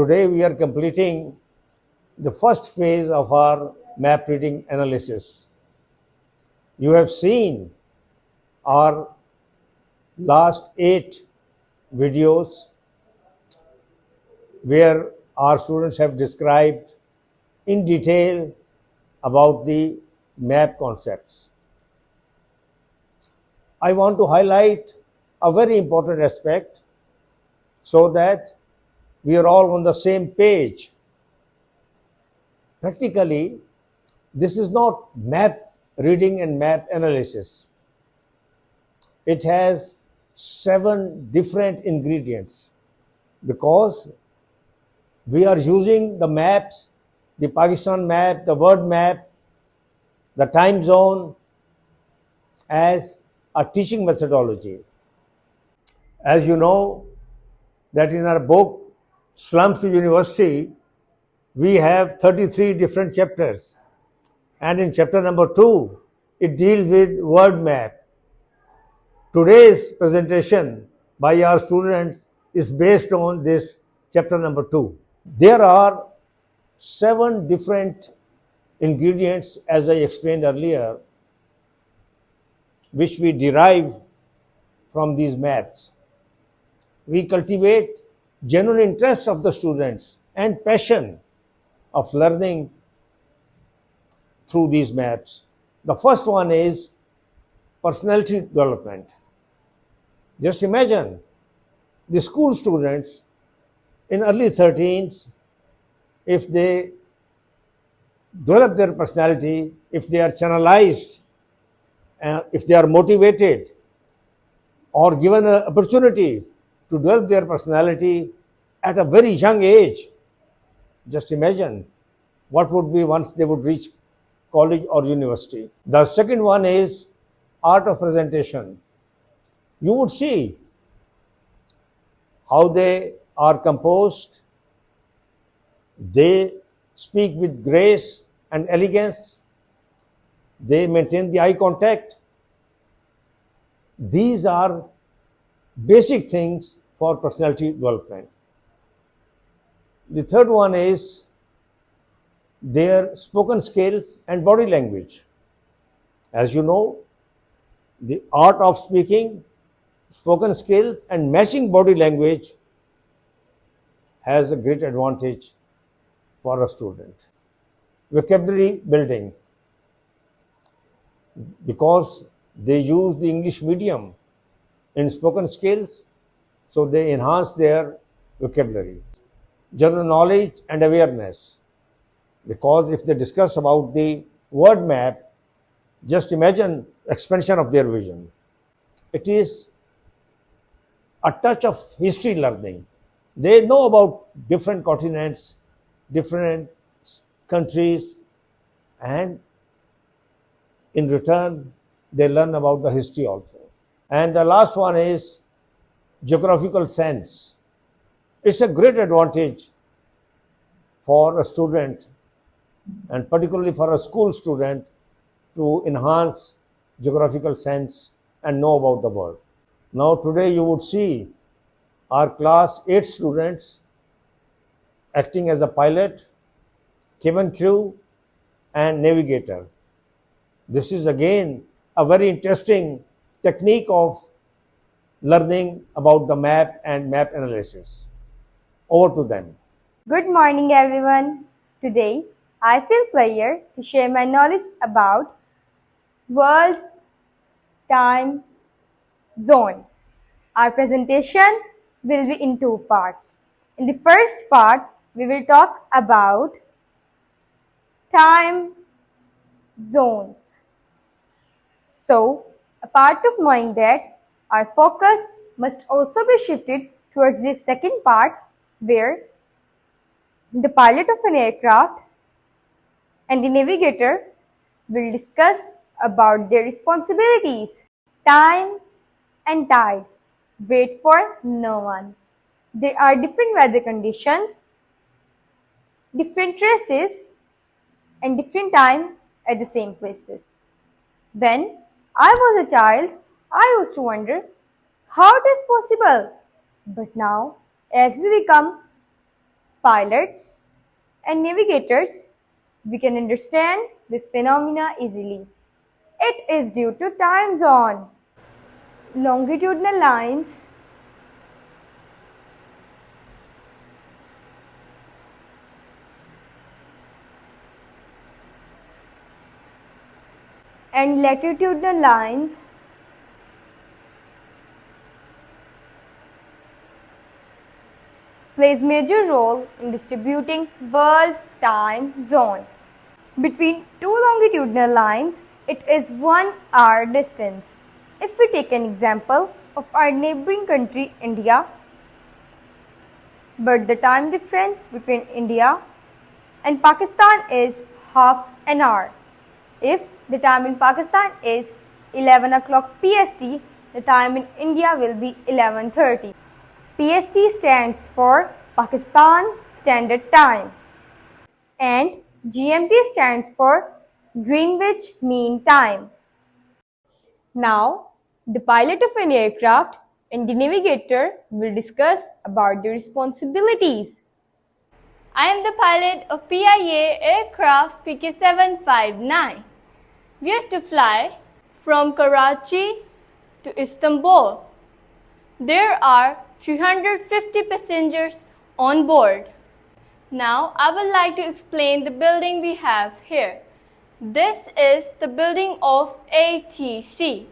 Today we are completing the first phase of our map reading analysis. You have seen our last 8 videos where our students have described in detail about the map concepts. I want to highlight a very important aspect so that we are all on the same page. Practically, this is not map reading and map analysis. It has 7 different ingredients because we are using the maps, the Pakistan map, the world map, the time zone as a teaching methodology. As you know, that in our book, Slums to University, we have 33 different chapters. And in chapter number 2, it deals with word map. Today's presentation by our students is based on this chapter number 2. There are 7 different ingredients, as I explained earlier, which we derive from these maps. We cultivate genuine interest of the students and passion of learning through these maps. The first one is personality development. Just imagine the school students in early 13s, if they develop their personality, if they are channelized, if they are motivated or given an opportunity to develop their personality at a very young age, just imagine what would be once they would reach college or university. The second one is art of presentation. You would see how they are composed. They speak with grace and elegance. They maintain the eye contact. These are basic things for personality development. The third one is their spoken skills and body language. As you know, the art of speaking, spoken skills, and matching body language has a great advantage for a student. Vocabulary building, because they use the English medium in spoken skills, so they enhance their vocabulary. General knowledge and awareness, because if they discuss about the word map, just imagine expansion of their vision. It is a touch of history learning. They know about different continents, different countries, and in return, they learn about the history also. And the last one is geographical sense. It's a great advantage for a student, and particularly for a school student, to enhance geographical sense and know about the world. Now today you would see our class 8 students acting as a pilot, cabin crew, and navigator. This is again a very interesting technique of learning about the map and map analysis. Over to them. Good morning, everyone. Today, I feel pleasure to share my knowledge about world time zone. Our presentation will be in 2 parts. In the first part, we will talk about time zones. So, apart of knowing that, our focus must also be shifted towards the second part, where the pilot of an aircraft and the navigator will discuss about their responsibilities. Time and tide wait for no one. There are different weather conditions, different traces, and different time at the same places. When I was a child, I used to wonder how it is possible. But now, as we become pilots, and navigators, we can understand this phenomena easily. It is due to time zone. Longitudinal lines and latitudinal lines plays major role in distributing world time zone. Between two longitudinal lines, it is 1 hour distance. If we take an example of our neighboring country India, but the time difference between India and Pakistan is half an hour. If the time in Pakistan is 11 o'clock PST, the time in India will be 11:30. PST stands for Pakistan Standard Time and GMT stands for Greenwich Mean Time. Now, the pilot of an aircraft and the navigator will discuss about the responsibilities. I am the pilot of PIA aircraft PK759. We have to fly from Karachi to Istanbul. There are 350 passengers on board. Now I would like to explain the building we have here. This is the building of ATC.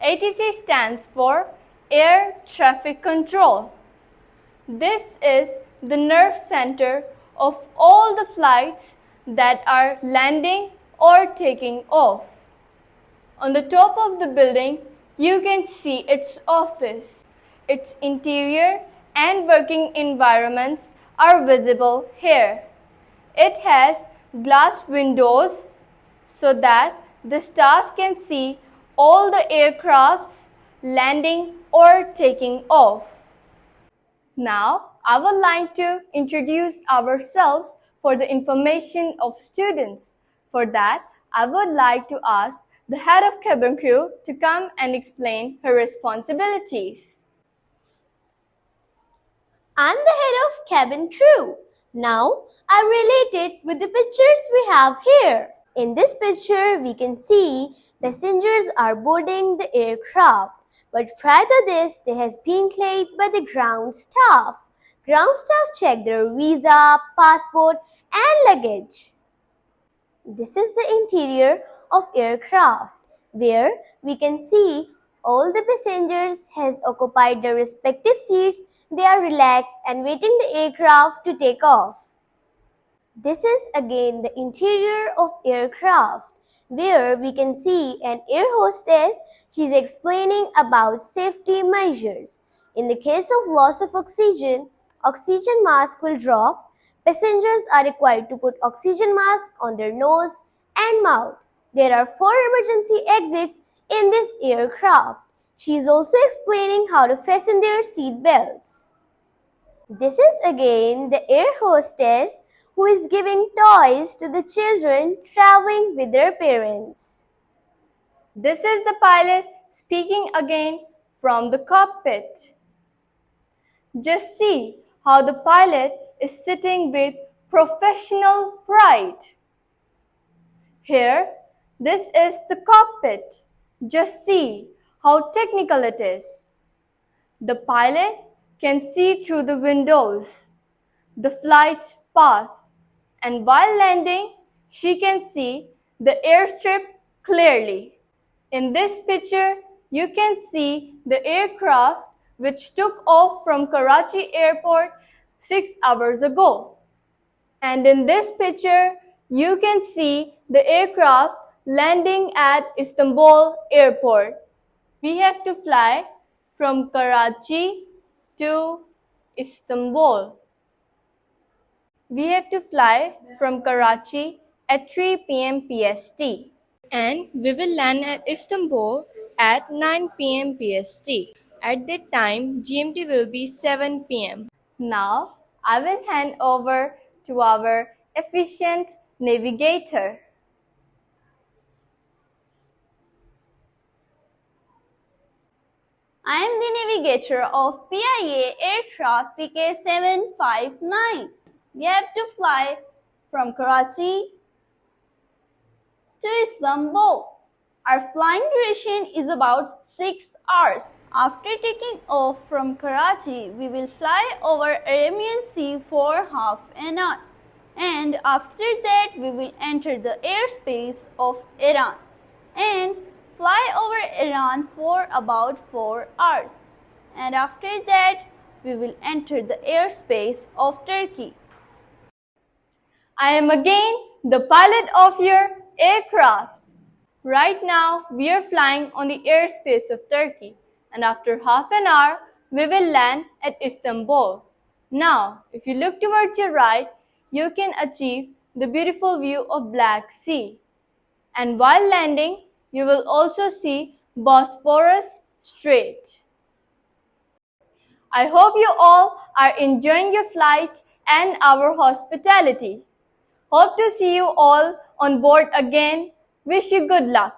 ATC stands for Air Traffic Control. This is the nerve center of all the flights that are landing or taking off. On the top of the building, you can see its office. Its interior and working environments are visible here. It has glass windows so that the staff can see all the aircrafts landing or taking off. Now, I would like to introduce ourselves for the information of students. For that, I would like to ask the head of cabin crew to come and explain her responsibilities. I'm the head of cabin crew. Now, I relate it with the pictures we have here. In this picture, we can see passengers are boarding the aircraft. But prior to this, they has been cleared by the ground staff. Ground staff check their visa, passport and luggage. This is the interior of aircraft where we can see all the passengers has occupied their respective seats. They are relaxed and waiting the aircraft to take off. This is again the interior of aircraft where we can see an air hostess. She is explaining about safety measures. In the case of loss of oxygen, oxygen mask will drop. Passengers are required to put oxygen mask on their nose and mouth. There are 4 emergency exits in this aircraft. She is also explaining how to fasten their seat belts. This is again the air hostess who is giving toys to the children traveling with their parents. This is the pilot speaking again from the cockpit. Just see how the pilot is sitting with professional pride. Here, this is the cockpit. Just see how technical it is. The pilot can see through the windows the flight path, and while landing, she can see the airstrip clearly. In this picture, you can see the aircraft which took off from Karachi airport 6 hours ago. And in this picture, you can see the aircraft landing at Istanbul airport. We have to fly from Karachi to Istanbul. We have to fly from Karachi at 3 p.m. PST. And we will land at Istanbul at 9 p.m. PST. At that time, GMT will be 7 p.m. Now, I will hand over to our efficient navigator. I am the navigator of PIA aircraft PK759. we have to fly from Karachi to Istanbul. Our flying duration is about 6 hours. After taking off from Karachi, we will fly over Arabian Sea for half an hour. And after that, we will enter the airspace of Iran and fly over Iran for about 4 hours. And after that, we will enter the airspace of Turkey. I am again the pilot of your aircraft. Right now, we are flying on the airspace of Turkey, and after half an hour, we will land at Istanbul. Now, if you look towards your right, you can achieve the beautiful view of Black Sea. And while landing, you will also see Bosphorus Strait. I hope you all are enjoying your flight and our hospitality. Hope to see you all on board again. Wish you good luck.